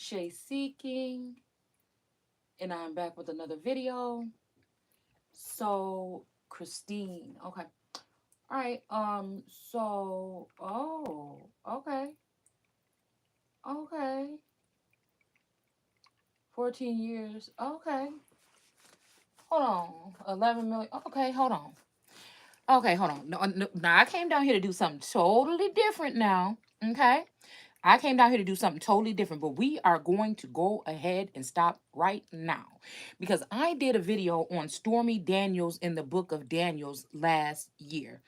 Shay Seeking, and I'm back with another video. So, Christine, okay. All right, okay, okay. 14 years, okay. Hold on, 11 million, okay, hold on. Okay, hold on. No, no, now, I came down here to do something totally different now, okay? I came down here to do something totally different, but we are going to go ahead and stop right now because I did a video on Stormy Daniels in the book of Daniels last year.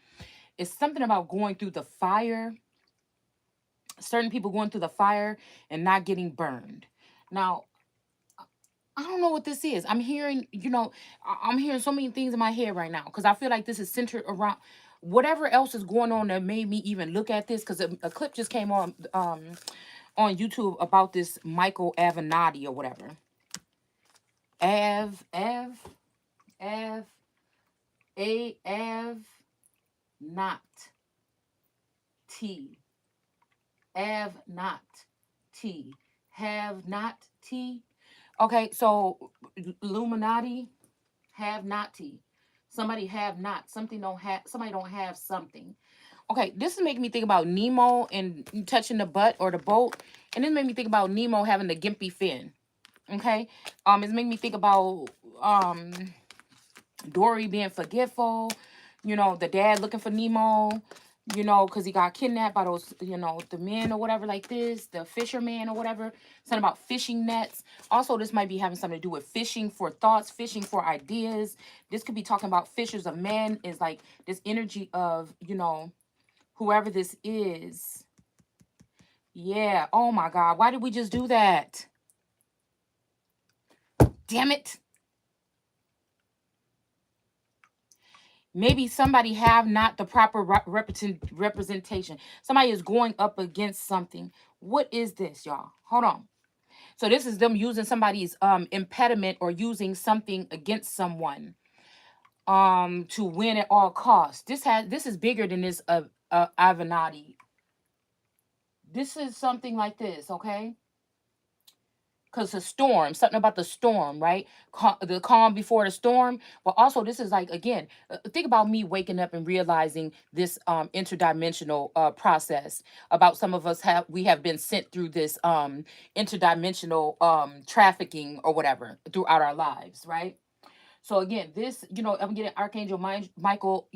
It's something about going through the fire, certain people going through the fire and not getting burned. Now, I don't know what this is. I'm hearing, I'm hearing so many things in my head right now because I feel like this is centered around whatever else is going on that made me even look at this because a clip just came on YouTube about this Michael Avenatti or whatever. Av, Av, not T. Av, not T. Have not T. Okay, so Illuminati, have not T. Somebody have not. Something don't have. Somebody don't have something. Okay, this is making me think about Nemo and touching the butt or the boat, and this made me think about Nemo having the gimpy fin. Okay, it's making me think about um Dory being forgetful. The dad looking for Nemo. Because he got kidnapped by those, the men or whatever like this, the fisherman or whatever. Something about fishing nets. Also, this might be having something to do with fishing for thoughts, fishing for ideas. This could be talking about fishers of men. Is like this energy of, whoever this is. Yeah. Oh my God. Why did we just do that? Damn it. Maybe somebody have not the proper representation. Somebody is going up against something. What is this, y'all? Hold on. So this is them using somebody's impediment or using something against someone to win at all costs. This is bigger than this Avenatti. This is something like this, okay? Because the storm, something about the storm, right? The calm before the storm. But also, this is like, again, think about me waking up and realizing this interdimensional process. About some of us we have been sent through this interdimensional trafficking or whatever throughout our lives, right? So again, this, I'm getting Archangel Michael,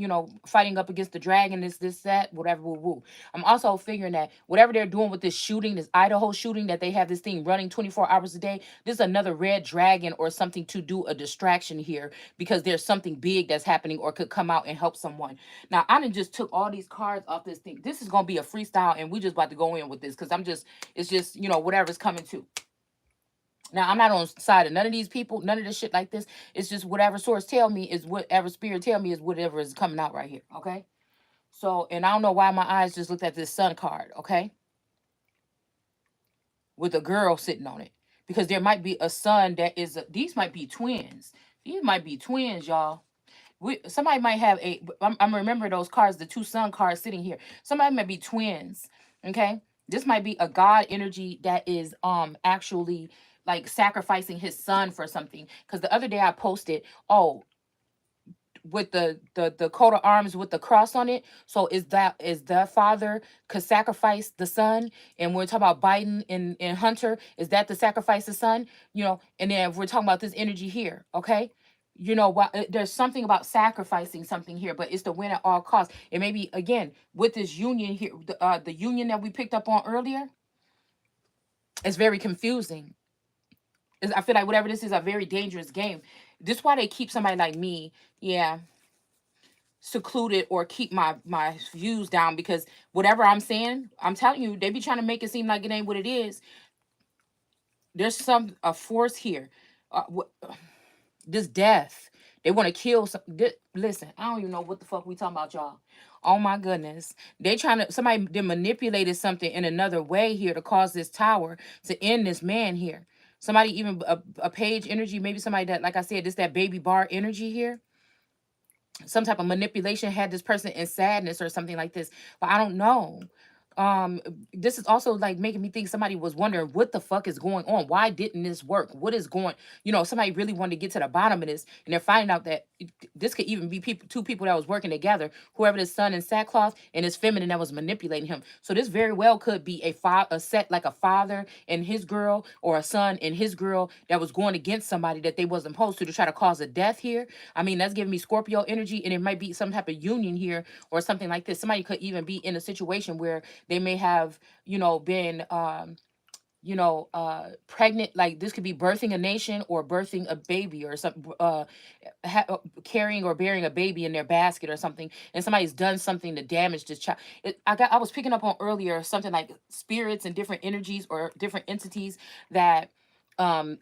fighting up against the dragon, this, that, whatever, woo, woo. I'm also figuring that whatever they're doing with this shooting, this Idaho shooting, that they have this thing running 24 hours a day, this is another red dragon or something to do a distraction here because there's something big that's happening or could come out and help someone. Now, I done just took all these cards off this thing. This is going to be a freestyle and we just about to go in with this because it's just, whatever's coming to. Now, I'm not on the side of none of these people, none of this shit like this. It's just whatever source tell me is whatever spirit tell me is whatever is coming out right here. Okay. So, and I don't know why my eyes just looked at this sun card. Okay. With a girl sitting on it. Because there might be a son that is, these might be twins. These might be twins, y'all. Somebody might have I'm remembering those cards, the two sun cards sitting here. Somebody might be twins. Okay. This might be a God energy that is actually like sacrificing his son for something. Because the other day I posted, oh, with the coat of arms with the cross on it. So is the father could sacrifice the son? And we're talking about Biden and Hunter. Is that the sacrifice the son? And then if we're talking about this energy here, okay? What there's something about sacrificing something here, but it's the win at all costs. And maybe again with this union here, the union that we picked up on earlier, it's very confusing. I feel like whatever this is a very dangerous game. This is why they keep somebody like me, yeah, secluded or keep my views down because whatever I'm saying, I'm telling you, they be trying to make it seem like it ain't what it is. There's a force here. This death. They want to kill some. Listen, I don't even know what the fuck we talking about, y'all. Oh my goodness. Somebody manipulated something in another way here to cause this tower to end this man here. Somebody even a page energy, maybe somebody that, like I said, this that baby bar energy here. Some type of manipulation had this person in sadness or something like this. But I don't know. um this is also like making me think somebody was wondering what the fuck is going on. Why didn't this work? What is going, somebody really wanted to get to the bottom of this, and they're finding out that this could even be people, two people that was working together, whoever the son in sackcloth and his feminine that was manipulating him. So this very well could be a set, like a father and his girl, or a son and his girl that was going against somebody that they wasn't supposed to try to cause a death here. I mean, that's giving me Scorpio energy, and it might be some type of union here or something like this. Somebody could even be in a situation where they may have, been pregnant. Like this could be birthing a nation or birthing a baby or something, carrying or bearing a baby in their basket or something, and somebody's done something to damage this child. I was picking up on earlier something like spirits and different energies or different entities that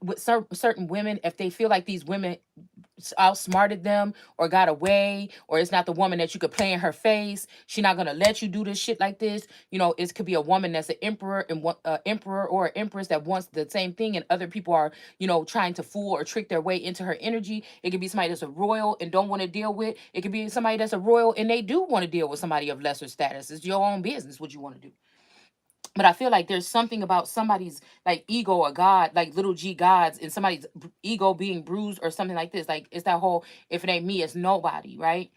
with certain women, if they feel like these women outsmarted them or got away, or it's not the woman that you could play in her face, she's not gonna let you do this shit like this. It could be a woman that's an emperor and one emperor or an empress that wants the same thing, and other people are trying to fool or trick their way into her energy. It could be somebody that's a royal and don't want to deal with. It could be somebody that's a royal and they do want to deal with somebody of lesser status. It's your own business what you want to do. But I feel like there's something about somebody's like ego or God, like little g gods, and somebody's ego being bruised or something like this. Like it's that whole, if it ain't me, it's nobody, right?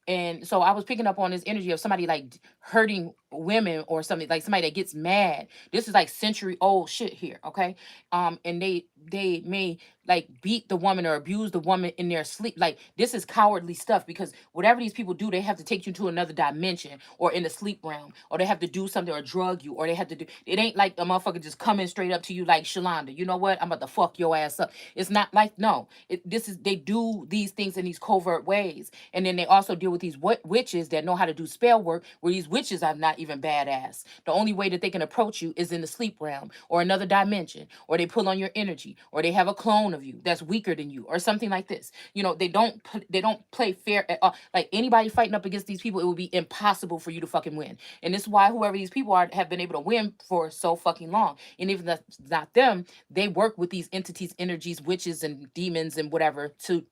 And so I was picking up on this energy of somebody like hurting women or something, like somebody that gets mad. This is like century old shit here, okay? And they may like beat the woman or abuse the woman in their sleep. Like this is cowardly stuff, because whatever these people do, they have to take you to another dimension or in the sleep realm, or they have to do something or drug you, or they have to do. It ain't like a motherfucker just coming straight up to you like Shalonda. You know what? I'm about to fuck your ass up. It's not like, no. This is, they do these things in these covert ways, and then they also deal with these witches that know how to do spell work, where these witches are not even badass. The only way that they can approach you is in the sleep realm or another dimension, or they pull on your energy, or they have a clone of you that's weaker than you or something like this. They don't play fair at all. Like anybody fighting up against these people, it would be impossible for you to fucking win. And this is why whoever these people are have been able to win for so fucking long. And even if that's not them, they work with these entities, energies, witches and demons and whatever to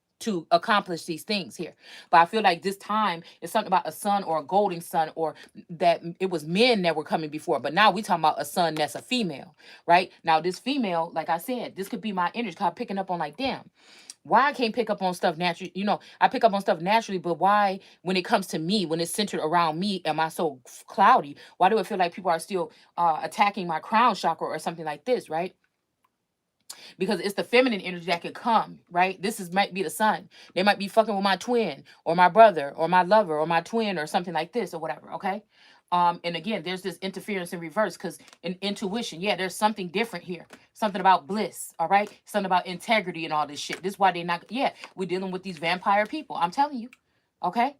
accomplish these things here. But I feel like this time it's something about a son or a golden son, or that it was men that were coming before, but now we talking about a son that's a female, right? Now this female, like I said, this could be my energy, 'cause I'm picking up on like, damn, why I can't pick up on stuff naturally. I pick up on stuff naturally, but why when it comes to me, when it's centered around me, am I so cloudy? Why do I feel like people are still attacking my crown chakra or something like this, right? Because it's the feminine energy that could come, right? This is might be the sun. They might be fucking with my twin or my brother or my lover or my twin or something like this or whatever, okay? And again, there's this interference in reverse, because in intuition, yeah, there's something different here. Something about bliss, all right? Something about integrity and all this shit. This is why they not, yeah, we're dealing with these vampire people. I'm telling you, okay?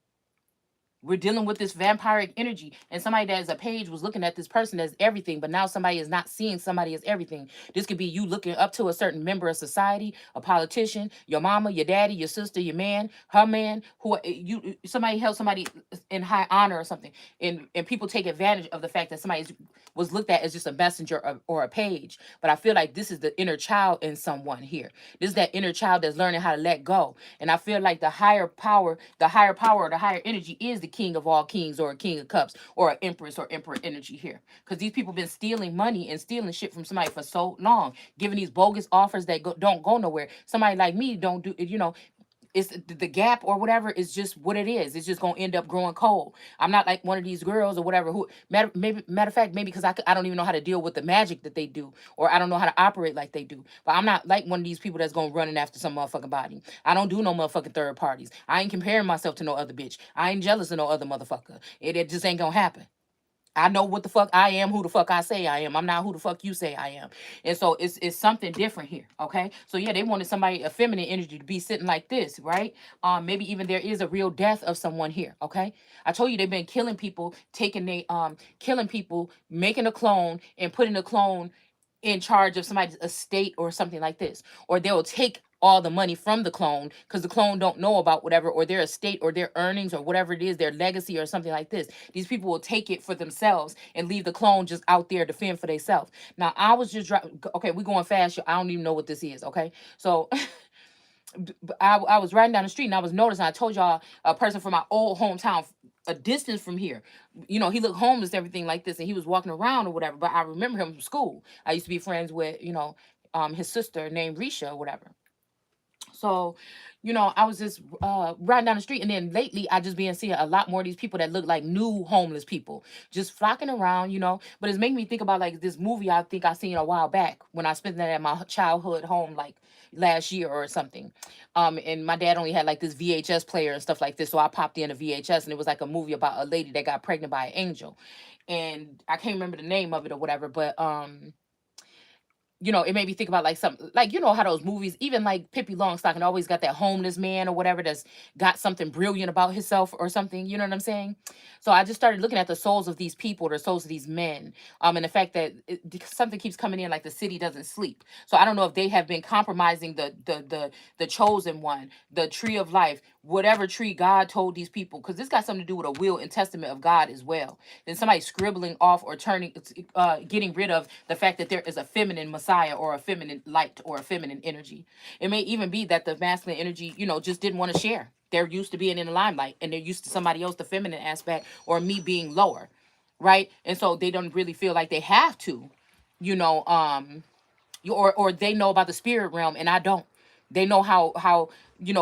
We're dealing with this vampiric energy, and somebody that is a page was looking at this person as everything, but now somebody is not seeing somebody as everything. This could be you looking up to a certain member of society, a politician, your mama, your daddy, your sister, your man, her man, who somebody held somebody in high honor or something, and people take advantage of the fact that somebody was looked at as just a messenger or a page. But I feel like this is the inner child in someone here. This is that inner child that's learning how to let go, and I feel like the higher higher energy is the king of all kings, or a king of cups, or an empress or emperor energy here. Because these people been stealing money and stealing shit from somebody for so long, giving these bogus offers that don't go nowhere. Somebody like me don't do it, it's the gap or whatever is just what it is. It's just gonna end up growing cold. I'm not like one of these girls or whatever who matter of fact, maybe because I don't even know how to deal with the magic that they do, or I don't know how to operate like they do. But I'm not like one of these people that's gonna running after some motherfucking body. I don't do no motherfucking third parties. I ain't comparing myself to no other bitch. I ain't jealous of no other motherfucker. It just ain't gonna happen. I know what the fuck I am, who the fuck I say I am. I'm not who the fuck you say I am. And so it's something different here. Okay. So yeah, they wanted somebody, a feminine energy, to be sitting like this, right? Maybe even there is a real death of someone here. Okay. I told you they've been killing people, killing people, making a clone and putting a clone in charge of somebody's estate or something like this. Or they'll take all the money from the clone because the clone don't know about whatever, or their estate or their earnings or whatever it is, their legacy or something like this. These people will take it for themselves and leave the clone just out there to fend for themselves. Now I was just okay, we going fast. I don't even know what this is. Okay. So I was riding down the street and I was noticing. I told y'all a person from my old hometown, a distance from here. You know, he looked homeless, everything like this, and he was walking around or whatever. But I remember him from school. I used to be friends with, his sister named Risha or whatever. So, I was just riding down the street, and then lately I just been seeing a lot more of these people that look like new homeless people just flocking around, But it's making me think about like this movie I think I seen a while back when I spent that at my childhood home like last year or something. And my dad only had like this VHS player and stuff like this, so I popped in a VHS, and it was like a movie about a lady that got pregnant by an angel, and I can't remember the name of it or whatever, but it made me think about like something like how those movies, even like Pippi Longstocking, always got that homeless man or whatever that's got something brilliant about himself or something. You know what I'm saying? So I just started looking at the souls of these people, the souls of these men, and the fact that something keeps coming in, like the city doesn't sleep. So I don't know if they have been compromising the chosen one, the tree of life, whatever tree God told these people, because this got something to do with a will and testament of God as well. Then somebody scribbling off or getting rid of the fact that there is a feminine Messiah or a feminine light or a feminine energy. It may even be that the masculine energy, just didn't want to share. They're used to being in the limelight, and they're used to somebody else, the feminine aspect, or me being lower, right? And so they don't really feel like they have to, you know, um, or they know about the spirit realm and I don't. They know how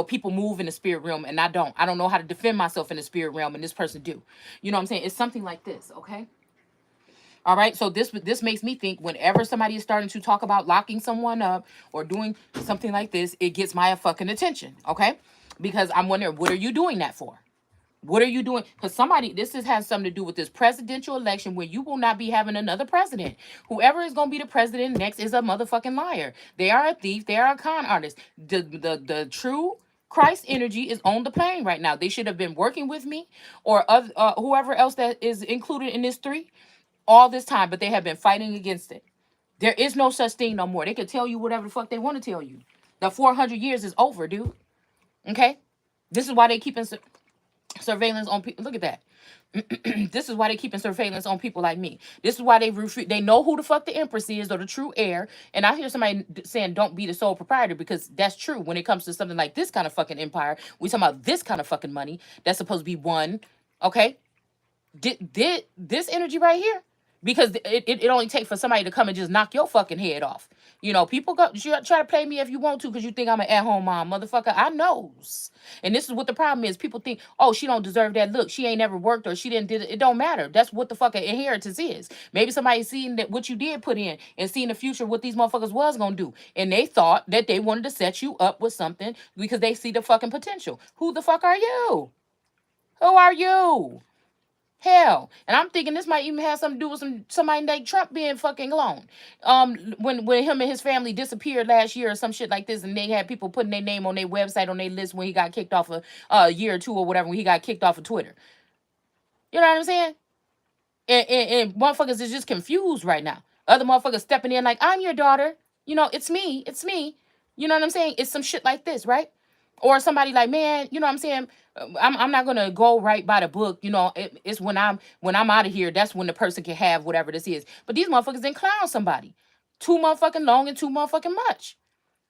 people move in the spirit realm and I don't. I don't know how to defend myself in the spirit realm and this person do. You know what I'm saying? It's something like this, okay? All right. So this makes me think whenever somebody is starting to talk about locking someone up or doing something like this, it gets my fucking attention, okay? Because I'm wondering, what are you doing that for? What are you doing? Because has something to do with this presidential election where you will not be having another president. Whoever is going to be the president next is a motherfucking liar. They are a thief. They are a con artist. The true Christ energy is on the plane right now. They should have been working with me or whoever else that is included in this three all this time, but they have been fighting against it. There is no such thing no more. They can tell you whatever the fuck they want to tell you. The 400 years is over, dude. Okay? This is why they keep surveillance on people. Look at that. This is why they keeping surveillance on people like me. This is why they know who the fuck the empress is or the true heir. And I hear somebody saying don't be the sole proprietor, because that's true. When it comes to something like this kind of fucking empire, we talking about this kind of fucking money that's supposed to be one. Okay? Did this energy right here, because it only takes for somebody to come and just knock your fucking head off. People try to play me if you want to because you think I'm an at-home mom, motherfucker. I knows. And this is what the problem is. People think, oh, she don't deserve that look. She ain't never worked or she didn't did it. It don't matter. That's what the fucking inheritance is. Maybe somebody seen that what you did put in and seen the future what these motherfuckers was gonna do. And they thought that they wanted to set you up with something because they see the fucking potential. Who the fuck are you? Who are you? Hell, and I'm thinking this might even have something to do with somebody like Trump being fucking alone. When him and his family disappeared last year or some shit like this, and they had people putting their name on their website on their list when he got kicked off a year or two or whatever, when he got kicked off of Twitter. You know what I'm saying? And motherfuckers is just confused right now. Other motherfuckers stepping in like, I'm your daughter. It's me. It's me. You know what I'm saying? It's some shit like this, right? Or somebody like, man, you know what I'm saying? I'm not gonna go right by the book. It's when I'm out of here. That's when the person can have whatever this is. But these motherfuckers didn't clown somebody too motherfucking long and too motherfucking much.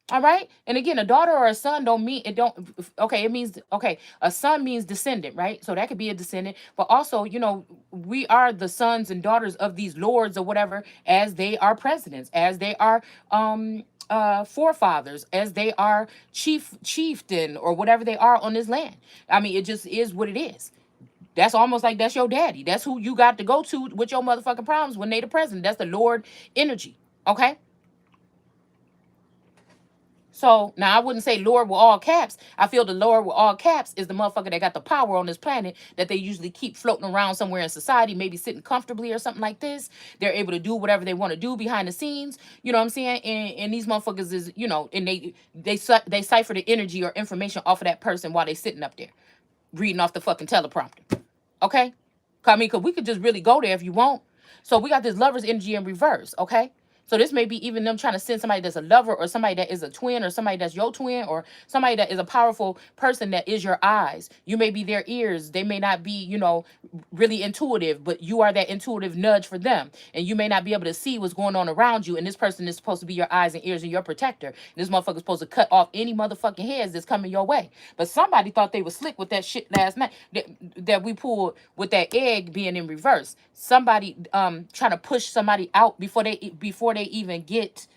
All right. And again, a daughter or a son don't mean it. Don't okay. It means okay. A son means descendant, right? So that could be a descendant. But also, we are the sons and daughters of these lords or whatever, as they are presidents, as they are forefathers, as they are chieftain or whatever they are on this land. I mean, it just is what it is. That's almost like that's your daddy. That's who you got to go to with your motherfucking problems when they the president. That's the Lord energy. Okay. So now I wouldn't say Lord with all caps. I feel the Lord with all caps is the motherfucker that got the power on this planet that they usually keep floating around somewhere in society, maybe sitting comfortably or something like this. They're able to do whatever they want to do behind the scenes. You know what I'm saying? And these motherfuckers is, and they cipher the energy or information off of that person while they sitting up there reading off the fucking teleprompter. Okay? I mean, because we could just really go there if you want. So we got this lover's energy in reverse, okay? So this may be even them trying to send somebody that's a lover, or somebody that is a twin, or somebody that's your twin, or somebody that is a powerful person that is your eyes. You may be their ears. They may not be, really intuitive, but you are that intuitive nudge for them. And you may not be able to see what's going on around you. And this person is supposed to be your eyes and ears and your protector. This motherfucker's supposed to cut off any motherfucking heads that's coming your way. But somebody thought they was slick with that shit last night that we pulled with that egg being in reverse. Somebody trying to push somebody out before they even get.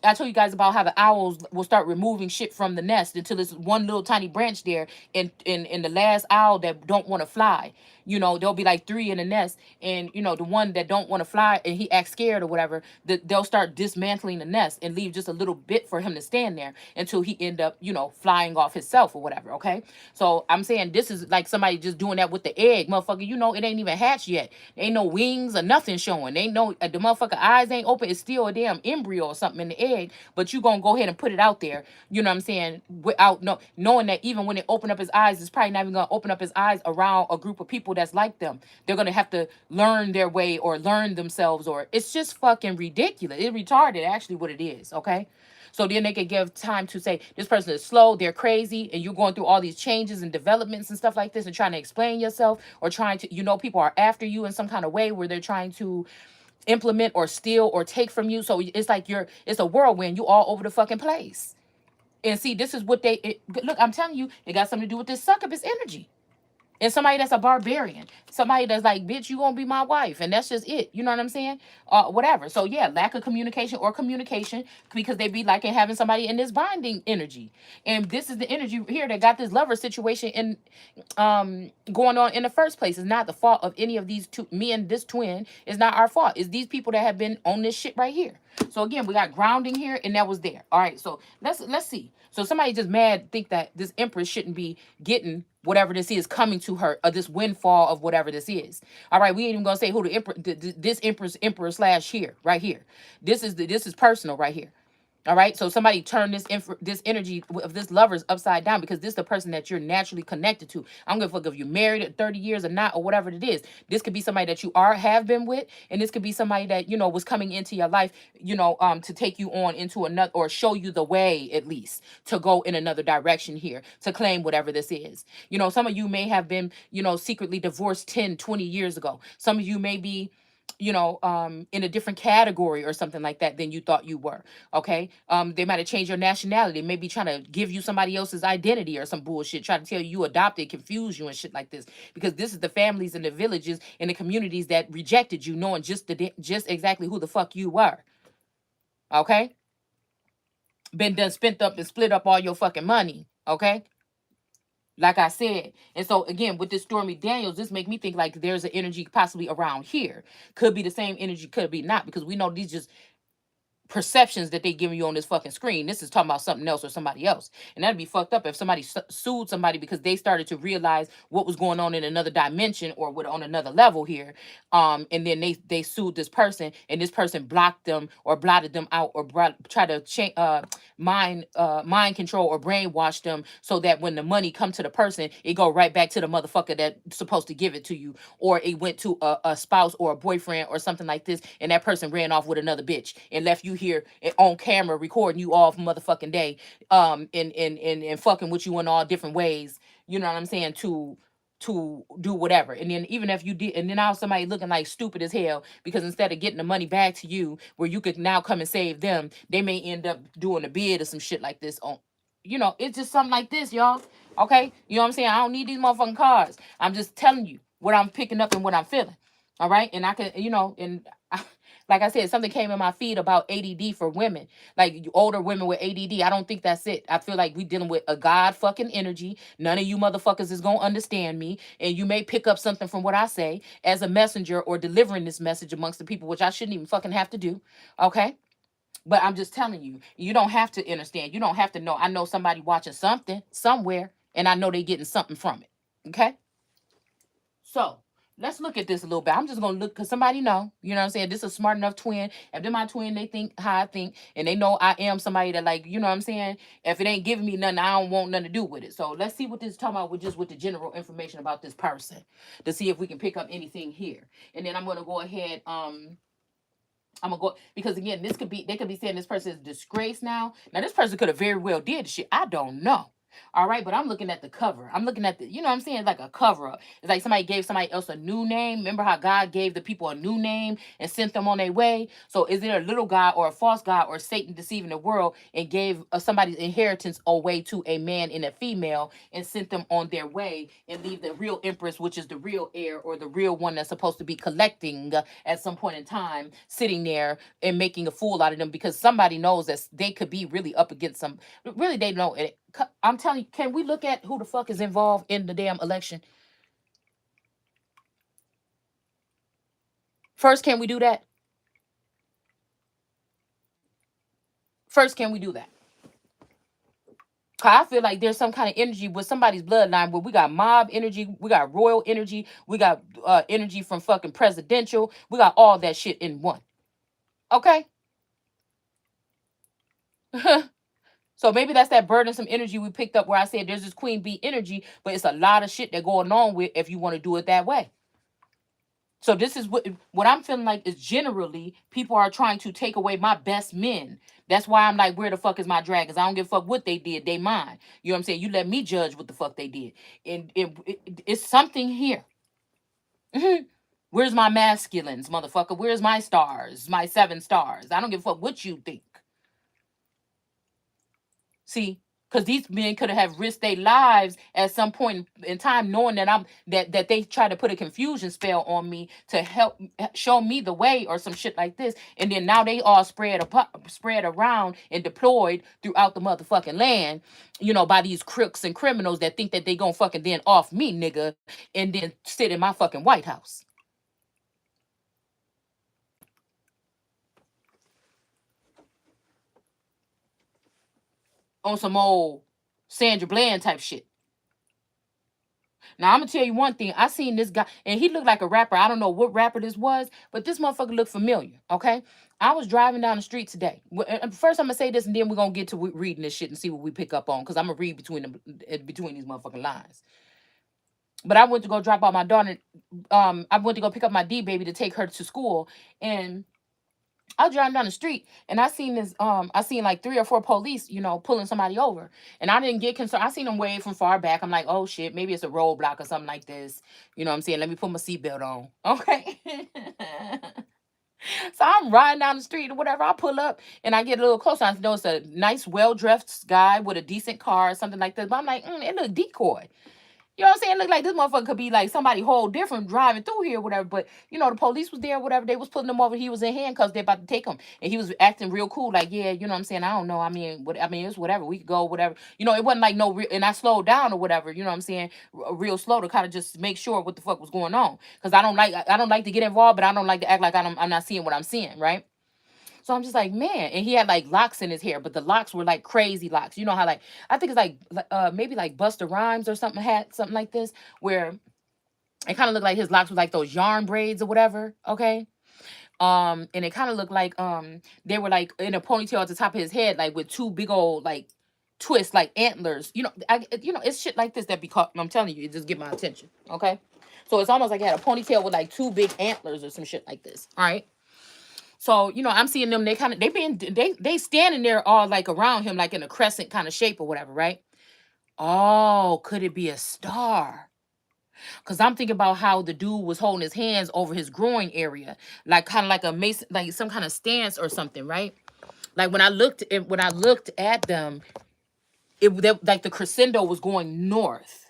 I told you guys about how the owls will start removing shit from the nest until it's one little tiny branch there, and in the last owl that don't want to fly, there'll be like three in the nest, and the one that don't want to fly and he acts scared or whatever, they'll start dismantling the nest and leave just a little bit for him to stand there until he end up flying off himself or whatever. Okay, so I'm saying this is like somebody just doing that with the egg, motherfucker. It ain't even hatched yet. Ain't no wings or nothing showing. Ain't no the motherfucker eyes ain't open. It's still a damn embryo or something in the egg. But you gonna go ahead and put it out there. You know what I'm saying? Without knowing that even when it open up his eyes, it's probably not even gonna open up his eyes around a group of people that's like them. They're gonna have to learn their way or learn themselves, or it's just fucking ridiculous. It's retarded, actually, what it is. Okay. So then they could give time to say this person is slow, they're crazy, and you're going through all these changes and developments and stuff like this and trying to explain yourself, or trying to, people are after you in some kind of way where they're trying to implement or steal or take from you. So it's like it's a whirlwind. You all over the fucking place. And see, this is what look, I'm telling you, it got something to do with this succubus energy. And somebody that's a barbarian, somebody that's like, bitch, you gonna be my wife, and that's just it. You know what I'm saying? Whatever. So yeah, lack of communication or communication, because they be like having somebody in this binding energy, and this is the energy here that got this lover situation in going on in the first place. It's not the fault of any of these two. Me and this twin is not our fault. It's these people that have been on this shit right here. So again, we got grounding here, and that was there. All right, so let's see. So somebody just mad think that this empress shouldn't be getting whatever this is coming to her, or this windfall of whatever this is. All right, we ain't even gonna say who the emperor, this emperor slash here, right here. This is personal right here. All right, so somebody turn this energy of this lovers upside down, because this is the person that you're naturally connected to. I'm gonna fuck if you're married at 30 years or not, or whatever it is. This could be somebody that you have been with, and this could be somebody that was coming into your life, to take you on into another, or show you the way, at least to go in another direction here, to claim whatever this is. Some of you may have been secretly divorced 10, 20 years ago. Some of you may be in a different category or something like that than you thought you were. Okay. They might have changed your nationality, maybe trying to give you somebody else's identity or some bullshit, trying to tell you adopted, confuse you and shit like this. Because this is the families and the villages and the communities that rejected you, knowing just exactly who the fuck you were. Okay. Been done spent up and split up all your fucking money. Okay. Like I said. And so again, with this Stormy Daniels, this make me think like there's an energy possibly around here. Could be the same energy, could be not, because we know these just perceptions that they giving you on this fucking screen. This is talking about something else or somebody else. And that'd be fucked up if somebody sued somebody because they started to realize what was going on in another dimension, or on another level here. And then they sued this person, and this person blocked them or blotted them out, or try to mind control or brainwash them, so that when the money come to the person, it go right back to the motherfucker that's supposed to give it to you, or it went to a spouse or a boyfriend or something like this, and that person ran off with another bitch and left you here on camera recording you all motherfucking day, and fucking with you in all different ways. You know what I'm saying? To do whatever. And then even if you did, and then now somebody looking like stupid as hell, because instead of getting the money back to you where you could now come and save them, they may end up doing a bid or some shit like this on, it's just something like this, y'all. Okay, you know what I'm saying? I don't need these motherfucking cards. I'm just telling you what I'm picking up and what I'm feeling. All right, and I can, and like I said, something came in my feed about ADD for women, like older women with ADD. I don't think that's it. I feel like we dealing with a God fucking energy. None of you motherfuckers is gonna understand me, and you may pick up something from what I say as a messenger, or delivering this message amongst the people, which I shouldn't even fucking have to do. Okay. But I'm just telling you, you don't have to understand. You don't have to know. I know somebody watching something somewhere, and I know they getting something from it. Okay. So let's look at this a little bit. I'm just gonna look, because somebody know, you know what I'm saying? This is a smart enough twin. If they're my twin, they think how I think, and they know I am somebody that, like, you know what I'm saying? If it ain't giving me nothing, I don't want nothing to do with it. So let's see what this is talking about with the general information about this person, to see if we can pick up anything here. And then I'm gonna go ahead I'm gonna go because again, this could be they could be saying this person is disgraced now. Now this person could have very well did the shit. I don't know. All right, but I'm looking at the cover. I'm looking at the, you know what I'm saying? Like a cover up. It's like somebody gave somebody else a new name. Remember how God gave the people a new name and sent them on their way? So is it a little God or a false God or Satan deceiving the world and gave somebody's inheritance away to a man and a female and sent them on their way and leave the real empress, which is the real heir or the real one that's supposed to be collecting at some point in time, sitting there and making a fool out of them because somebody knows that they could be really up against some. Really, they know it. I'm telling you, can we look at who the fuck is involved in the damn election? First, can we do that? First, can we do that? 'Cause I feel like there's some kind of energy with somebody's bloodline where we got mob energy, we got royal energy, we got energy from fucking presidential, we got all that shit in one. Okay? So maybe that's that burdensome energy we picked up where I said there's this queen bee energy, but it's a lot of shit that going on with if you want to do it that way. So this is what I'm feeling like is generally people are trying to take away my best men. That's why I'm like, where the fuck is my dragons? I don't give a fuck what they did. They mine. You know what I'm saying? You let me judge what the fuck they did. And it's something here. Mhm. Where's my masculines, motherfucker? Where's my stars? My 7 stars. I don't give a fuck what you think. See, because these men could have risked their lives at some point in time, knowing that that they try to put a confusion spell on me to help show me the way or some shit like this, and then now they all spread around and deployed throughout the motherfucking land, you know, by these crooks and criminals that think that they gonna fucking then off me, nigga, and then sit in my fucking White House on some old Sandra Bland type shit. Now I'm gonna tell you one thing. I seen this guy, and he looked like a rapper. I don't know what rapper this was, but this motherfucker looked familiar. Okay, I was driving down the street today. First, I'm gonna say this, and then we're gonna get to reading this shit and see what we pick up on, because I'm gonna read between these motherfucking lines. But I went to go drop off my daughter. I went to go pick up my D baby to take her to school, and I was driving down the street and I seen like 3 or 4 police, you know, pulling somebody over. And I didn't get concerned. I seen them wave from far back. I'm like, oh shit, maybe it's a roadblock or something like this. You know what I'm saying? Let me put my seatbelt on. Okay. So I'm riding down the street or whatever. I pull up and I get a little closer. I know it's a nice, well-dressed guy with a decent car or something like that. But I'm like, it look decoy. You know what I'm saying? Look like this motherfucker could be like somebody whole different driving through here, whatever. But you know, the police was there, whatever. They was putting him over. He was in handcuffs. They about to take him, and he was acting real cool, like, yeah, you know what I'm saying? I don't know. I mean, what? I mean, it's whatever. We could go, whatever. You know, it wasn't like no real. And I slowed down or whatever. You know what I'm saying? Real slow to kind of just make sure what the fuck was going on, because I don't like to get involved, but I don't like to act like I'm not seeing what I'm seeing, right? So I'm just like, man, and he had like locks in his hair, but the locks were like crazy locks. You know how like I think it's like maybe like Buster Rhymes or something had something like this, where it kind of looked like his locks were like those yarn braids or whatever. Okay. And it kind of looked like they were like in a ponytail at the top of his head, like with 2 big old like twists, like antlers. It's shit like this that be caught. I'm telling you, it just get my attention. Okay. So it's almost like he had a ponytail with like 2 big antlers or some shit like this. All right. So, I'm seeing them, they standing there all like around him, like in a crescent kind of shape or whatever, right? Oh, could it be a star? Because I'm thinking about how the dude was holding his hands over his groin area, like kind of like a mason, like some kind of stance or something, right? Like when I looked at them, like the crescendo was going north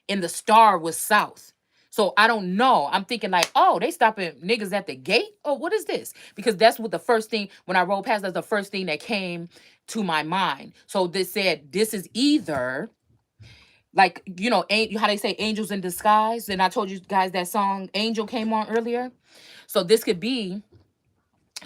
and the star was south. So I don't know. I'm thinking like, oh, they stopping niggas at the gate? Oh, what is this? Because that's what the first thing when I rolled past, that's the first thing that came to my mind. So this said, this is either like, how they say angels in disguise. And I told you guys that song Angel came on earlier. So this could be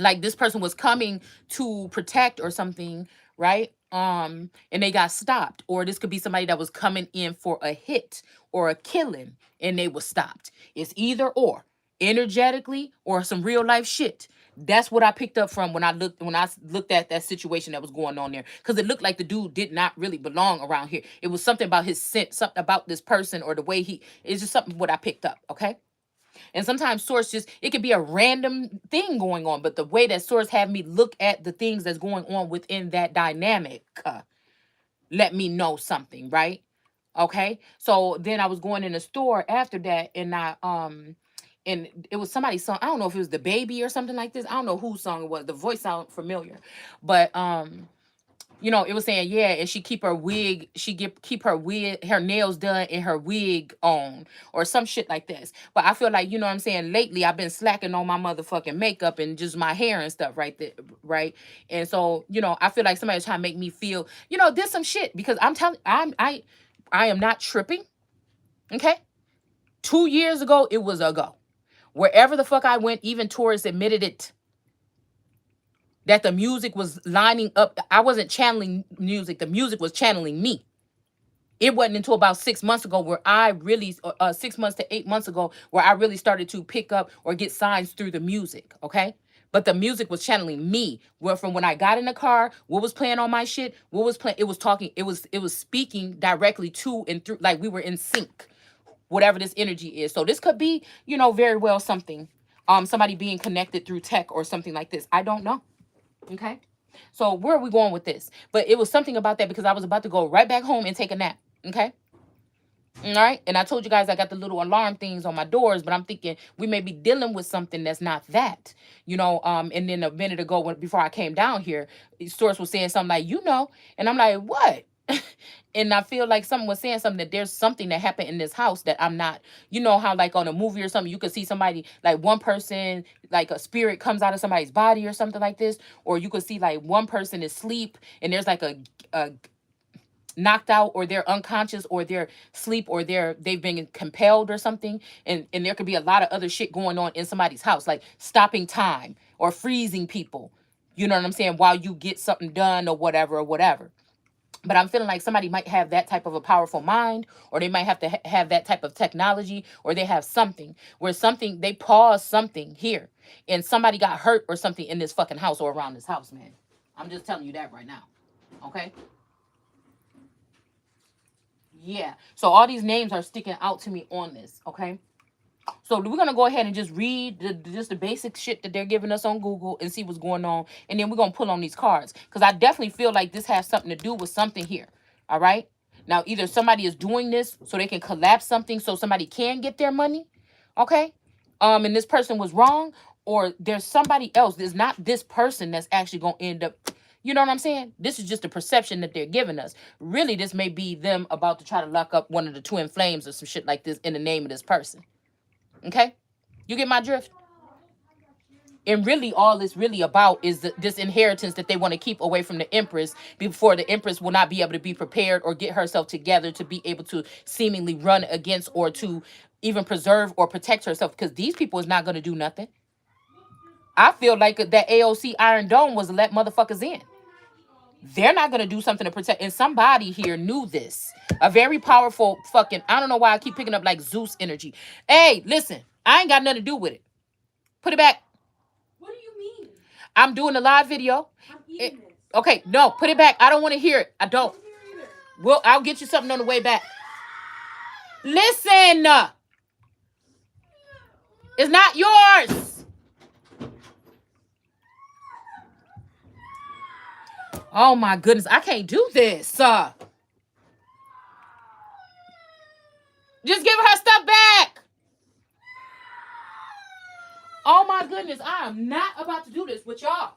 like this person was coming to protect or something, right? And they got stopped. Or this could be somebody that was coming in for a hit or a killing and they were stopped. It's either or, energetically or some real life shit. That's what I picked up from when I looked at that situation that was going on there, because it looked like the dude did not really belong around here. It was something about his scent, something about this person or the way it's just something what I picked up. Okay. And sometimes source just, it could be a random thing going on, but the way that source have me look at the things that's going on within that dynamic, let me know something, right? Okay. So then I was going in the store after that, and and it was somebody's song. I don't know if it was the baby or something like this. I don't know whose song it was. The voice sounded familiar. But you know, it was saying, yeah, and she keep her wig, keep her wig, her nails done and her wig on, or some shit like this. But I feel like, you know what I'm saying, lately I've been slacking on my motherfucking makeup and just my hair and stuff right there, right? And so, you know, I feel like somebody's trying to make me feel, you know, this some shit, because I'm telling, I am not tripping. Okay? 2 years ago, it was a go. Wherever the fuck I went, even tourists admitted it, that the music was lining up. I wasn't channeling music. The music was channeling me. It wasn't until about 6 months ago where I really, 6 months to 8 months ago, where I really started to pick up or get signs through the music. Okay. But the music was channeling me. Where from when I got in the car, what was playing on my shit, what was playing, it was talking, it was speaking directly to and through, like we were in sync, whatever this energy is. So this could be, you know, very well something, somebody being connected through tech or something like this. I don't know. Okay. So where are we going with this? But it was something about that, because I was about to go right back home and take a nap. Okay. All right. And I told you guys I got the little alarm things on my doors, but I'm thinking we may be dealing with something that's not that, you know. And then a minute ago, before I came down here, Source was saying something like, you know, and I'm like, what? And I feel like someone was saying something, that there's something that happened in this house that I'm not, you know, how like on a movie or something, you could see somebody, like one person, like a spirit comes out of somebody's body or something like this. Or you could see like one person is asleep and there's like a knocked out, or they're unconscious, or they're asleep, or they've been compelled or something. And there could be a lot of other shit going on in somebody's house, like stopping time or freezing people. You know what I'm saying? While you get something done or whatever or whatever. But I'm feeling like somebody might have that type of a powerful mind, or they might have to have that type of technology, or they have something where something, they pause something here and somebody got hurt or something in this fucking house or around this house, man. I'm just telling you that right now. Okay. Yeah. So all these names are sticking out to me on this. Okay. So we're gonna go ahead and just read just the basic shit that they're giving us on Google and see what's going on, and then we're gonna pull on these cards, because I definitely feel like this has something to do with something here. All right. Now either somebody is doing this so they can collapse something so somebody can get their money. Okay. And this person was wrong, or there's somebody else. There's not this person that's actually gonna end up. You know what I'm saying? This is just a perception that they're giving us. Really, this may be them about to try to lock up one of the twin flames or some shit like this in the name of this person. Okay? You get my drift? And really, all it's really about is this inheritance that they want to keep away from the Empress, before the Empress will not be able to be prepared or get herself together to be able to seemingly run against, or to even preserve or protect herself, because these people is not going to do nothing. I feel like that AOC Iron Dome was to let motherfuckers in. They're not going to do something to protect. And somebody here knew this. A very powerful fucking, I don't know why I keep picking up like Zeus energy. Hey, listen, I ain't got nothing to do with it. Put it back. What do you mean? I'm doing a live video. I'm eating this. Okay, no, put it back. I don't want to hear it. I don't. Well, I'll get you something on the way back. Listen. It's not yours. Oh my goodness, I can't do this. Just give her stuff back. Oh my goodness, I am not about to do this with y'all.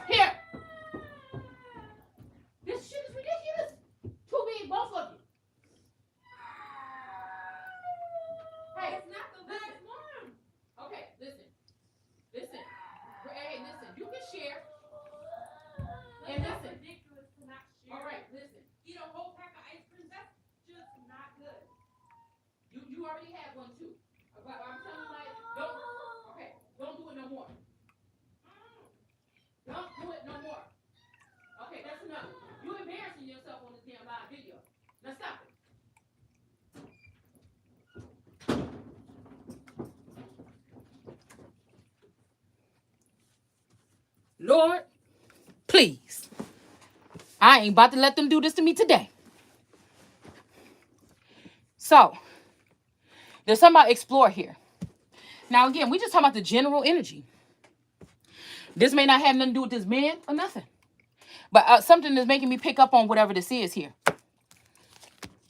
Here. This shit is ridiculous. Too big, both of you. Hey, it's not the last one. Okay, listen. Listen. Hey, listen. You can share. And listen. Ridiculous to not share. All right, listen. Eat a whole pack of ice cream. That's just not good. You already had one too. But I'm telling you, like, don't do it no more. Don't do it no more. Okay, that's enough. You're embarrassing yourself on this damn live video. Now stop it. Lord, please. I ain't about to let them do this to me today. So, There's something about explore here. Now, again, we just talking about the general energy. This may not have nothing to do with this man or nothing. But something is making me pick up on whatever this is here.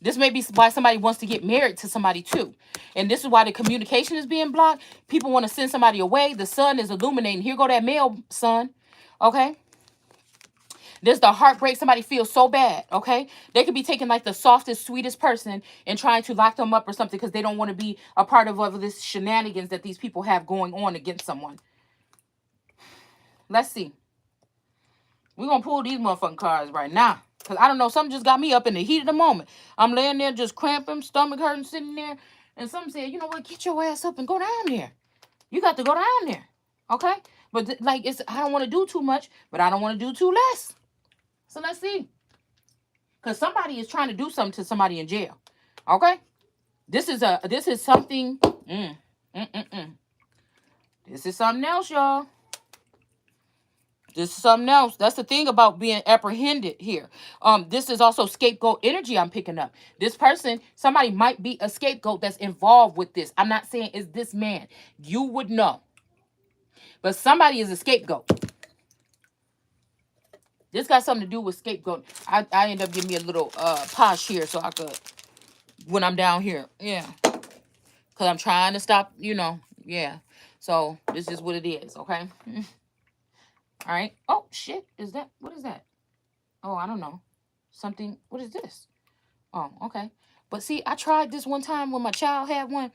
This may be why somebody wants to get married to somebody too. And this is why the communication is being blocked. People want to send somebody away. The sun is illuminating. Here go that male sun. Okay. This the heartbreak. Somebody feels so bad. Okay. They could be taking like the softest, sweetest person and trying to lock them up or something because they don't want to be a part of this shenanigans that these people have going on against someone. Let's see. We're going to pull these motherfucking cards right now. Because I don't know, something just got me up in the heat of the moment. I'm laying there just cramping, stomach hurting, sitting there. And something said, you know what, get your ass up and go down there. You got to go down there. Okay? But like, I don't want to do too much, but I don't want to do too less. So let's see. Because somebody is trying to do something to somebody in jail. Okay? This is something. This is something else, y'all. This is something else. That's the thing about being apprehended here. This is also scapegoat energy I'm picking up. This person, somebody might be a scapegoat that's involved with this. I'm not saying it's this man. You would know. But somebody is a scapegoat. This got something to do with scapegoat. I end up giving me a little posh here so I could, when I'm down here. Yeah. Because I'm trying to stop, yeah. So this is what it is, okay? All right. Oh, shit. What is that? Oh, I don't know. Something. What is this? Oh, okay. But see, I tried this one time when my child had one,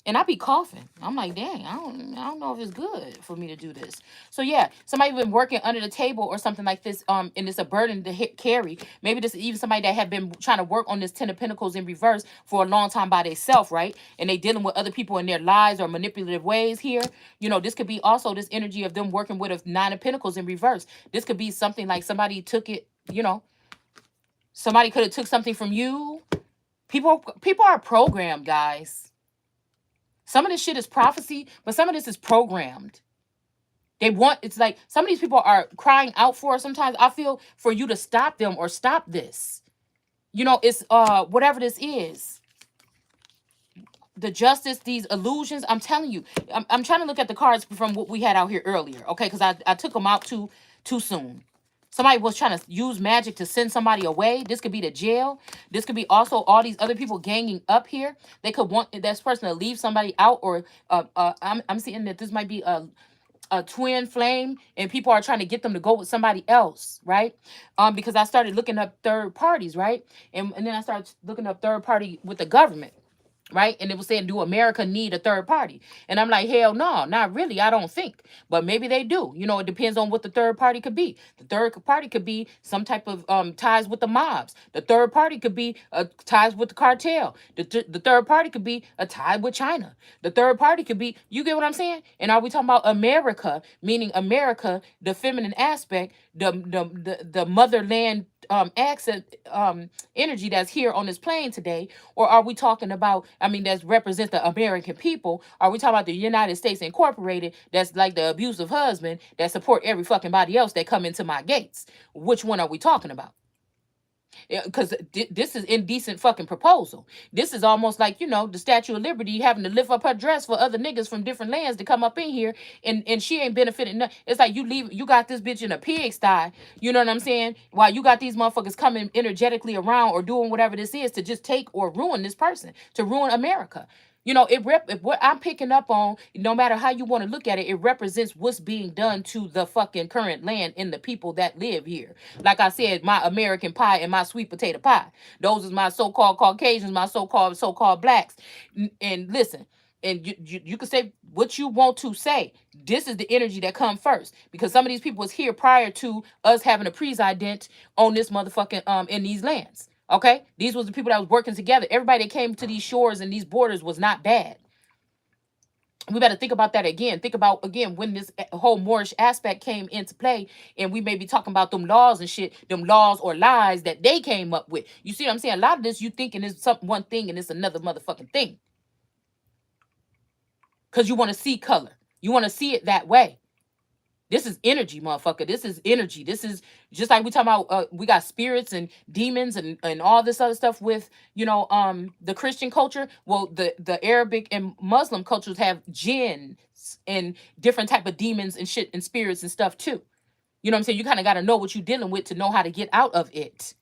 and I be coughing. I'm like, dang, I don't know if it's good for me to do this. So yeah, somebody been working under the table or something like this, and it's a burden to carry. Maybe this is even somebody that have been trying to work on this Ten of Pentacles in reverse for a long time by themselves, right? And they dealing with other people in their lies or manipulative ways here. This could be also this energy of them working with a Nine of Pentacles in reverse. This could be something like somebody took it, somebody could have took something from you. People are programmed, guys. Some of this shit is prophecy, but some of this is programmed. It's like some of these people are crying out for, sometimes I feel, for you to stop them or stop this. It's whatever this is. The justice, these illusions, I'm telling you. I'm trying to look at the cards from what we had out here earlier, okay? Because I took them out too soon. Somebody was trying to use magic to send somebody away. This could be the jail. This could be also all these other people ganging up here. They could want this person to leave somebody out, or I'm seeing that this might be a twin flame, and people are trying to get them to go with somebody else, right? Because I started looking up third parties, right? And then I started looking up third party with the government. Right? And it was saying, do America need a third party? And I'm like, hell no, not really. I don't think. But maybe they do. It depends on what the third party could be. The third party could be some type of ties with the mobs. The third party could be ties with the cartel. The third party could be a tie with China. The third party could be, you get what I'm saying? And are we talking about America, meaning America, the feminine aspect, the motherland accent energy that's here on this plane today? Or are we talking about, that represents the American people? Are we talking about the United States Incorporated, that's like the abusive husband that support every fucking body else that come into my gates? Which one are we talking about? Because this is indecent fucking proposal. This is almost like, the Statue of Liberty having to lift up her dress for other niggas from different lands to come up in here, and she ain't benefiting. It's like you got this bitch in a pigsty, you know what I'm saying? While you got these motherfuckers coming energetically around or doing whatever this is to just take or ruin this person, to ruin America. What I'm picking up on, no matter how you want to look at it, it represents what's being done to the fucking current land and the people that live here. Like I said, my American pie and my sweet potato pie. Those is my so-called Caucasians, my so-called blacks. And listen, and you can say what you want to say. This is the energy that come first, because some of these people was here prior to us having a president on this motherfucking in these lands. Okay, these was the people that was working together. Everybody that came to these shores and these borders was not bad. We better think about that again. Think about, again, when this whole Moorish aspect came into play, and we may be talking about them laws and shit, them laws or lies that they came up with. You see what I'm saying? A lot of this you thinking is one thing and it's another motherfucking thing. Because you want to see color. You want to see it that way. This is energy, motherfucker. This is energy. This is just like we talking about. We got spirits and demons and all this other stuff with the Christian culture. Well, the Arabic and Muslim cultures have jinns and different type of demons and shit and spirits and stuff too. You know what I'm saying? You kind of got to know what you're dealing with to know how to get out of it.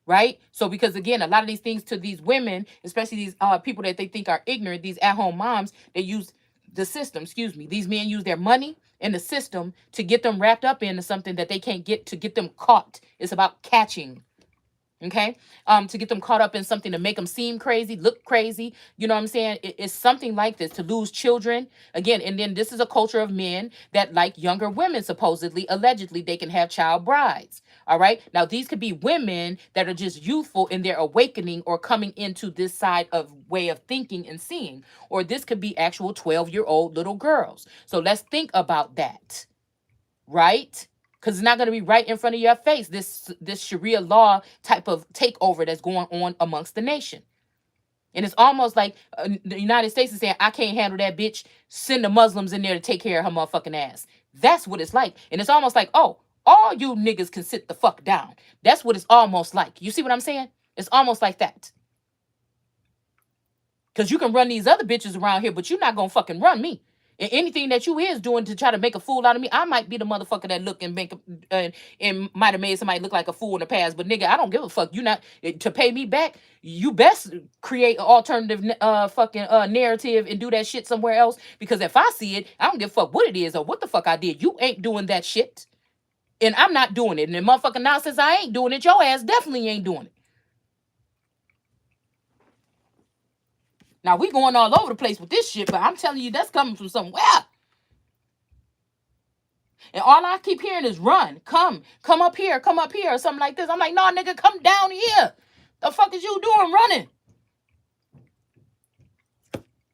Right? So because again, a lot of these things to these women, especially these people that they think are ignorant, these at-home moms, they use the system, excuse me. These men use their money and the system to get them wrapped up into something that they can't get them caught. It's about catching. Okay, to get them caught up in something to make them seem crazy, look crazy. You know what I'm saying? It's something like this to lose children again. And then this is a culture of men that like younger women, supposedly, allegedly, they can have child brides. All right. Now, these could be women that are just youthful in their awakening or coming into this side of way of thinking and seeing, or this could be actual 12-year-old little girls. So let's think about that. Right? Because it's not going to be right in front of your face, this Sharia law type of takeover that's going on amongst the nation. And it's almost like the United States is saying, I can't handle that bitch. Send the Muslims in there to take care of her motherfucking ass. That's what it's like. And it's almost like, oh, all you niggas can sit the fuck down. That's what it's almost like. You see what I'm saying? It's almost like that. Because you can run these other bitches around here, but you're not going to fucking run me. And anything that you is doing to try to make a fool out of me, I might be the motherfucker that look and make and might have made somebody look like a fool in the past. But nigga, I don't give a fuck. You not to pay me back. You best create an alternative fucking narrative and do that shit somewhere else. Because if I see it, I don't give a fuck what it is or what the fuck I did. You ain't doing that shit, and I'm not doing it. And the motherfucker now says I ain't doing it. Your ass definitely ain't doing it. Now we going all over the place with this shit, but I'm telling you, that's coming from somewhere. And all I keep hearing is run, come up here, or something like this. I'm like, no, nigga, come down here. The fuck is you doing running?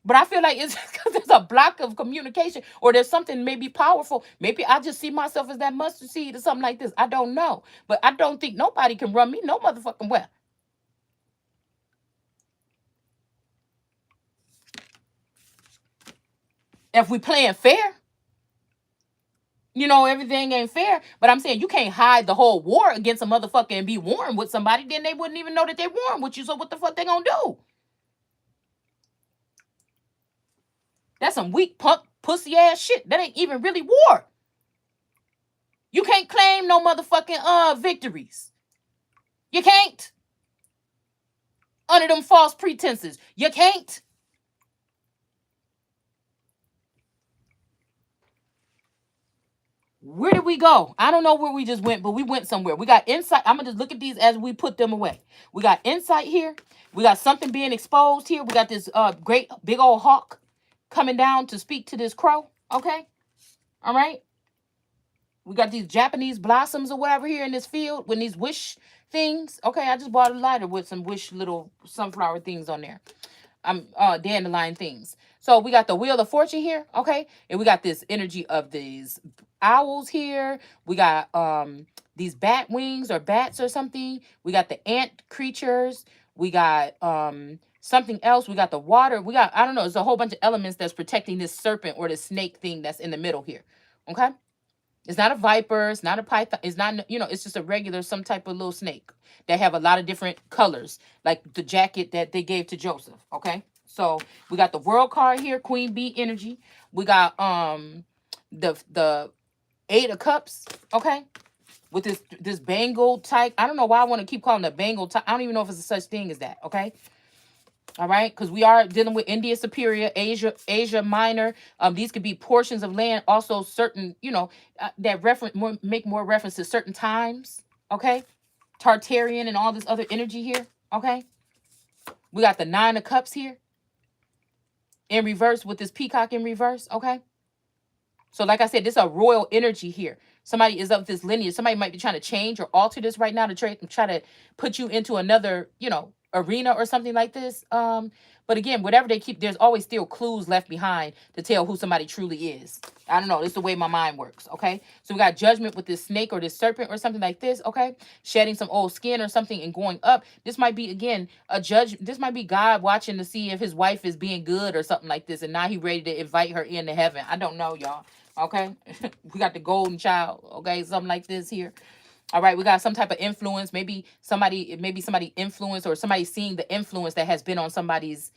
But I feel like it's because there's a block of communication, or there's something maybe powerful. Maybe I just see myself as that mustard seed or something like this. I don't know. But I don't think nobody can run me no motherfucking well. If we playing fair, everything ain't fair. But I'm saying you can't hide the whole war against a motherfucker and be warring with somebody. Then they wouldn't even know that they're warring with you. So what the fuck they gonna do? That's some weak punk pussy ass shit. That ain't even really war. You can't claim no motherfucking victories. You can't. Under them false pretenses. You can't. Where did we go? I don't know where we just went, but we went somewhere. We got insight. I'm going to just look at these as we put them away. We got insight here. We got something being exposed here. We got this great big old hawk coming down to speak to this crow. Okay. All right. We got these Japanese blossoms or whatever here in this field with these wish things. Okay. I just bought a lighter with some wish little sunflower things on there. Dandelion things. So we got the Wheel of Fortune here, okay? And we got this energy of these owls here. We got these bat wings or bats or something. We got the ant creatures. We got something else. We got the water. We got, I don't know, there's a whole bunch of elements that's protecting this serpent or the snake thing that's in the middle here, okay? It's not a viper. It's not a python. It's not, it's just a regular, some type of little snake that have a lot of different colors, like the jacket that they gave to Joseph. Okay. So we got the world card here, Queen Bee energy. We got the 8 of Cups. Okay. With this Bengal type. I don't know why I want to keep calling it Bengal type. I don't even know if it's a such thing as that. Okay. All right, because we are dealing with India Superior, Asia Minor. These could be portions of land, also certain, that make more reference to certain times. Okay, Tartarian and all this other energy here. Okay, we got the 9 of Cups here in reverse with this peacock in reverse. Okay, so like I said, this is a royal energy here. Somebody is of this lineage. Somebody might be trying to change or alter this right now to try to put you into another, arena or something like this. But again, whatever they keep, there's always still clues left behind to tell who somebody truly is. I don't know. This is the way my mind works. Okay. So we got judgment with this snake or this serpent or something like this. Okay. Shedding some old skin or something and going up. This might be, again, a judge. This might be God watching to see if his wife is being good or something like this. And now he ready to invite her into heaven. I don't know, y'all. Okay. We got the golden child. Okay. Something like this here. All right, we got some type of influence. Maybe somebody influence, or somebody seeing the influence that has been on somebody's,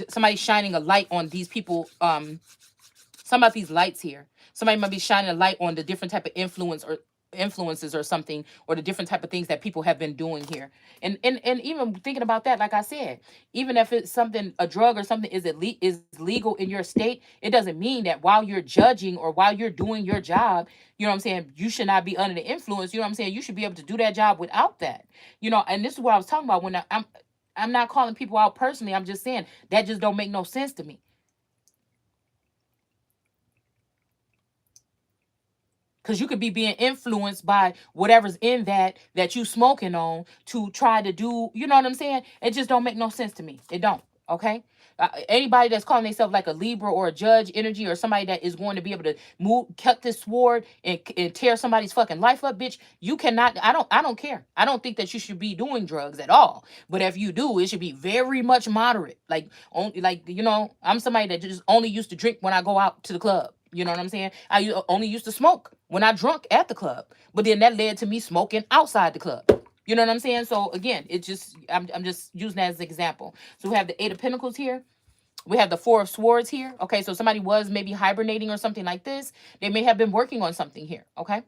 somebody shining a light on these people. Some of these lights here. Somebody might be shining a light on the different type of influences or something, or the different type of things that people have been doing here. And even thinking about that, like I said, even if it's something, a drug or something is legal in your state, it doesn't mean that while you're judging or while you're doing your job, you know what I'm saying, you should not be under the influence. You know what I'm saying? You should be able to do that job without that. And this is what I was talking about when I'm not calling people out personally. I'm just saying that just don't make no sense to me. Because you could be being influenced by whatever's in that you smoking on to try to do, you know what I'm saying? It just don't make no sense to me. It don't. Okay. Anybody that's calling themselves like a Libra or a judge energy, or somebody that is going to be able to cut this sword and tear somebody's fucking life up, bitch, you cannot. I don't care. I don't think that you should be doing drugs at all. But if you do, it should be very much moderate. Like, only, like, I'm somebody that just only used to drink when I go out to the club. You know what I'm saying? Only used to smoke when I drunk at the club, but then that led to me smoking outside the club. You know what I'm saying? So again, I'm just using that as an example. So we have the Eight of Pentacles here. We have the Four of Swords here. Okay, so somebody was maybe hibernating or something like this. They may have been working on something here. Okay.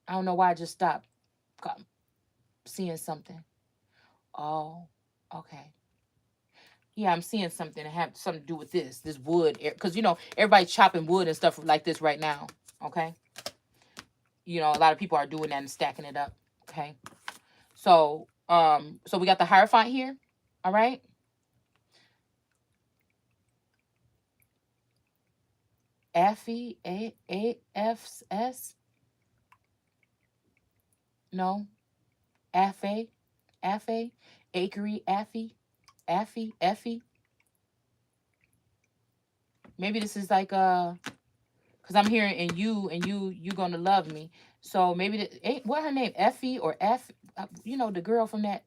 I don't know why I just stopped seeing something. Oh, okay. Yeah, I'm seeing something that have something to do with this wood, because everybody's chopping wood and stuff like this right now. Okay. A lot of people are doing that and stacking it up. Okay. So we got the Hierophant here. All right. F-E-A-F-S. No. Affe. Akery. Effie. Maybe this is like because I'm hearing and you gonna love me. So maybe what her name, Effie or F, the girl from that,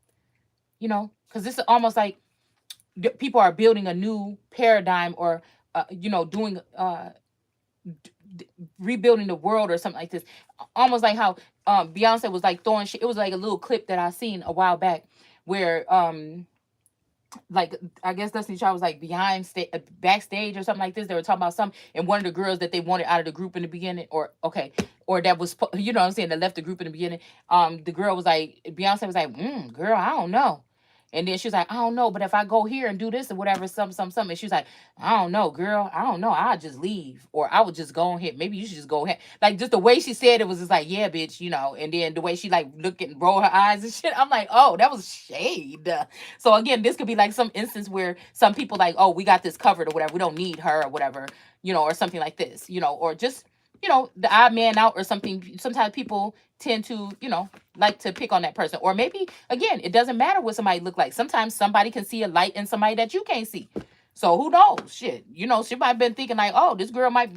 because this is almost like people are building a new paradigm, or doing rebuilding the world or something like this. Almost like how Beyonce was like throwing shit. It was like a little clip that I seen a while back where like I guess Destiny Child was like backstage or something like this. They were talking about something, and one of the girls that they wanted out of the group in the beginning, or that was, you know what I'm saying, that left the group in the beginning. The girl was like, Beyonce was like, girl, I don't know. And then she was like, I don't know, but if I go here and do this or whatever, something. And she was like, I don't know, girl. I don't know. I'll just leave. Or I would just go ahead. Maybe you should just go ahead. Like, just the way she said it was just like, yeah, bitch, And then the way she like look and roll her eyes and shit. I'm like, oh, that was shade. So again, this could be like some instance where some people like, oh, we got this covered or whatever. We don't need her or whatever, or something like this, or just, the odd man out or something. Sometimes people tend to, like to pick on that person. Or maybe, again, it doesn't matter what somebody look like. Sometimes somebody can see a light in somebody that you can't see. So who knows? Shit. She might have been thinking like, oh, this girl might,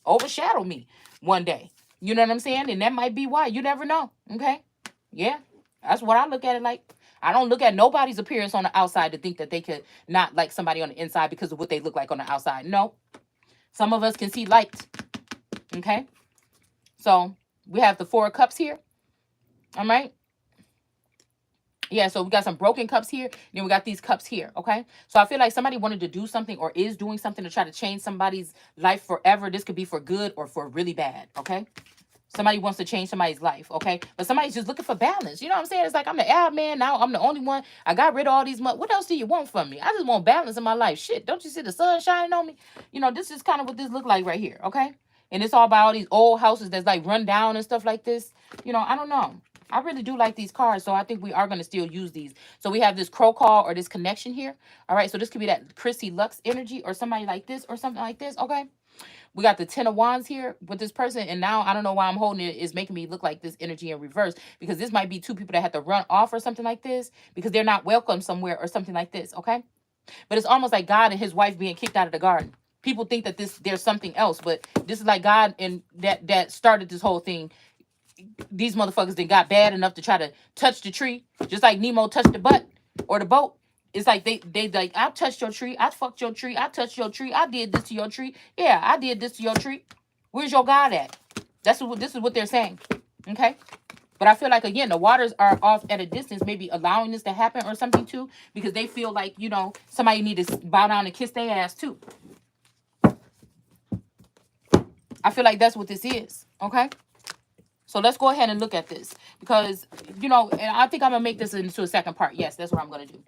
overshadow me one day. You know what I'm saying? And that might be why. You never know. Okay? Yeah. That's what I look at it like. I don't look at nobody's appearance on the outside to think that they could not like somebody on the inside because of what they look like on the outside. No. Some of us can see light. Okay? So we have the Four of Cups here. All right. Yeah, so we got some broken cups here. Then we got these cups here. Okay. So I feel like somebody wanted to do something or is doing something to try to change somebody's life forever. This could be for good or for really bad. Okay. Somebody wants to change somebody's life. Okay. But somebody's just looking for balance. You know what I'm saying? It's like, I'm the ad man now. I'm the only one. I got rid of all these money. What else do you want from me? I just want balance in my life. Shit. Don't you see the sun shining on me? This is kind of what this look like right here. Okay. And it's all about all these old houses that's like run down and stuff like this. I don't know. I really do like these cards, so I think we are going to still use these. So we have this crow call or this connection here. All right, so this could be that Chrissy Lux energy or somebody like this or something like this, okay? We got the Ten of Wands here with this person, and now I don't know why I'm holding it. It's making me look like this energy in reverse, because this might be two people that have to run off or something like this because they're not welcome somewhere or something like this, okay? But it's almost like God and his wife being kicked out of the garden. People think that there's something else, but this is like God and that started this whole thing. These motherfuckers that got bad enough to try to touch the tree, just like Nemo touched the butt or the boat. It's like they like, I touched your tree, I fucked your tree, I touched your tree, I did this to your tree. Yeah, I did this to your tree. Where's your God at? That's what this is what they're saying. Okay. But I feel like, again, the waters are off at a distance, maybe allowing this to happen or something too, because they feel like, somebody need to bow down and kiss their ass too. I feel like that's what this is. Okay. So let's go ahead and look at this, because, and I think I'm gonna make this into a second part. Yes, that's what I'm gonna do.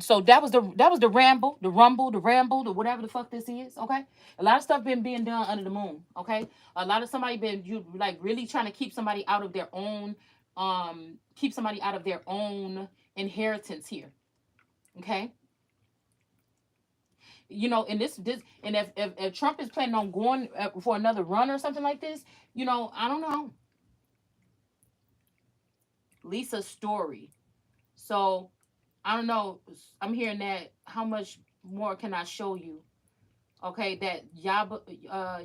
So that was the ramble, the rumble, the ramble, the whatever the fuck this is. Okay. A lot of stuff been being done under the moon. Okay. A lot of somebody been, you like, really trying to keep somebody out of their own, inheritance here. Okay. And this and if Trump is planning on going for another run or something like this, I don't know. Lisa's story. So I don't know. I'm hearing that. How much more can I show you? Okay, that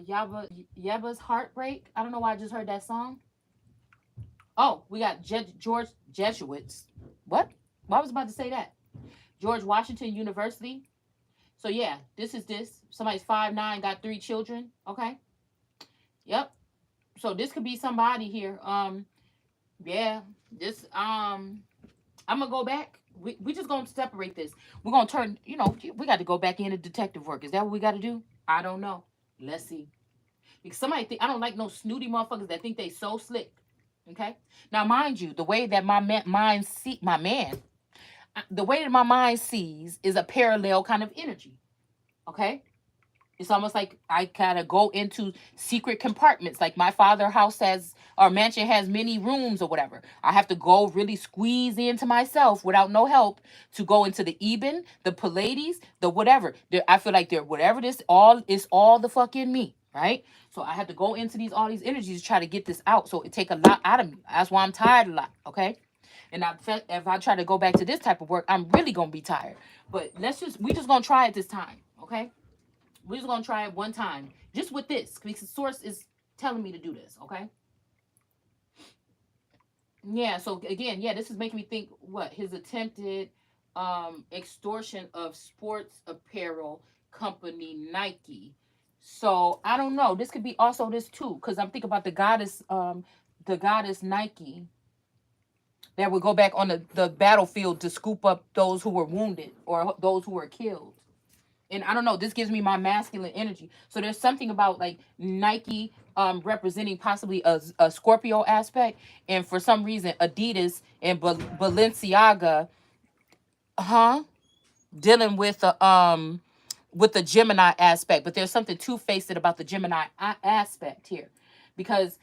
Yaba's heartbreak. I don't know why I just heard that song. Oh, we got George Jesuits. What? Why was I about to say that? George Washington University. So yeah, this is this. Somebody's 5'9", got 3 children. Okay. Yep. So this could be somebody here. Yeah. This I'm gonna go back. We just gonna separate this. We're gonna turn. We got to go back into detective work. Is that what we got to do? I don't know. Let's see. Because somebody think I don't like no snooty motherfuckers that think they so slick. Okay. Now, mind you, the way that the way that my mind sees is a parallel kind of energy. Okay. It's almost like I kind of go into secret compartments. Like my father house or mansion has many rooms or whatever. I have to go really squeeze into myself without no help to go into the Eben, the Pallades, the whatever. I feel like whatever this all is, all the fuck in me, right? So I have to go into all these energies to try to get this out. So it take a lot out of me. That's why I'm tired a lot, okay? And if I try to go back to this type of work, I'm really gonna be tired. But we just gonna try it this time, okay? We're just gonna try it one time, just with this, because the source is telling me to do this. Okay. Yeah. So again, yeah, this is making me think what his attempted extortion of sports apparel company Nike. So I don't know. This could be also this too, because I'm thinking about the goddess Nike that would go back on the battlefield to scoop up those who were wounded or those who were killed. And I don't know, this gives me my masculine energy. So there's something about like Nike representing possibly a Scorpio aspect, and for some reason Adidas and Balenciaga dealing with the Gemini aspect. But there's something two-faced about the Gemini aspect here, because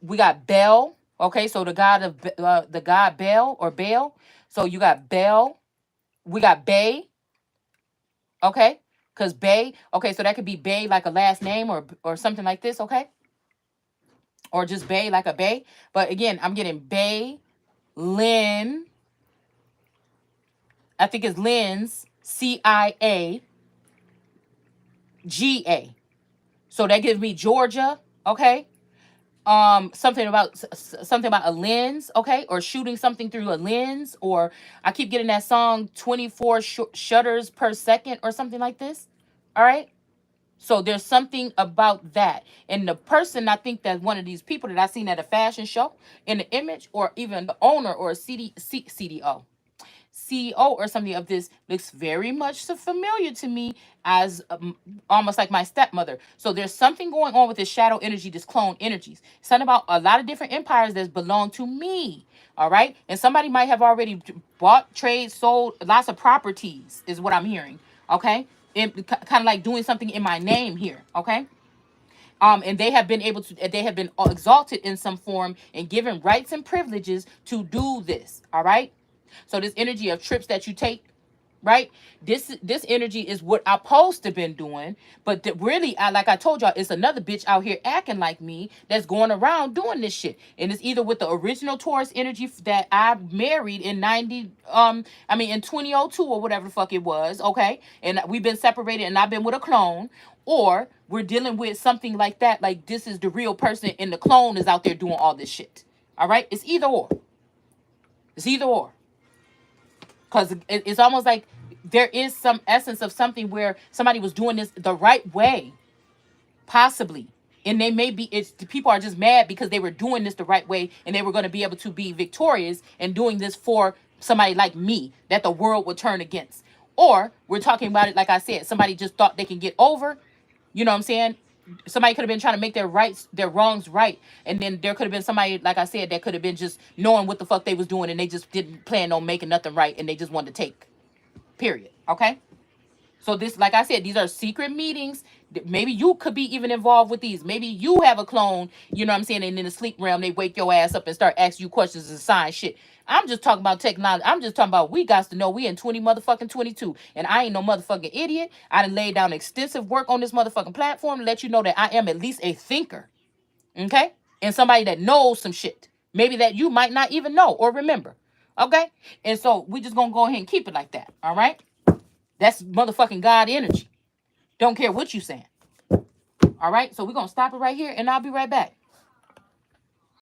we got Bel. Okay, so the god Bel or Baal. So you got Bel, we got Bay. Okay, because Bay. Okay, so that could be Bay like a last name or something like this. Okay, or just Bay like a Bay. But again, I'm getting Bay, Lynn. I think it's Lynn's CIA. GA. So that gives me Georgia. Okay. Something about a lens, okay, or shooting something through a lens, or I keep getting that song 24 shutters per second or something like this. All right. So there's something about that. And the person, I think that one of these people that I seen at a fashion show in the image, or even the owner or a CDO. CEO or something of this looks very much so familiar to me as almost like my stepmother. So there's something going on with this shadow energy, this clone energies. Something about a lot of different empires that belong to me. All right. And somebody might have already bought, trade, sold lots of properties is what I'm hearing. Okay. Kind of like doing something in my name here. Okay. And they have been exalted in some form and given rights and privileges to do this. All right. So this energy of trips that you take, right? This energy is what I'm supposed to been doing, but really, like I told y'all, it's another bitch out here acting like me that's going around doing this shit, and it's either with the original Taurus energy that I married in in 2002 or whatever the fuck it was, okay, and we've been separated, and I've been with a clone, or we're dealing with something like that, like this is the real person, and the clone is out there doing all this shit. All right, it's either or. It's either or. Because it's almost like there is some essence of something where somebody was doing this the right way, possibly. And they may be, it's people are just mad because they were doing this the right way and they were going to be able to be victorious and doing this for somebody like me that the world would turn against. Or we're talking about it, like I said, somebody just thought they can get over, you know what I'm saying? Somebody could have been trying to make their wrongs right. And then there could have been somebody, like I said, that could have been just knowing what the fuck they was doing and they just didn't plan on making nothing right and they just wanted to take. Period. Okay? So this, like I said, these are secret meetings. Maybe you could be even involved with these. Maybe you have a clone, you know what I'm saying? And in the sleep realm, they wake your ass up and start asking you questions and sign shit. I'm just talking about technology. I'm just talking about we got to know we in 20 motherfucking 22. And I ain't no motherfucking idiot. I done laid down extensive work on this motherfucking platform to let you know that I am at least a thinker. Okay? And somebody that knows some shit. Maybe that you might not even know or remember. Okay? And so we just gonna go ahead and keep it like that. All right? That's motherfucking God energy. Don't care what you saying. All right? So we're going to stop it right here, and I'll be right back.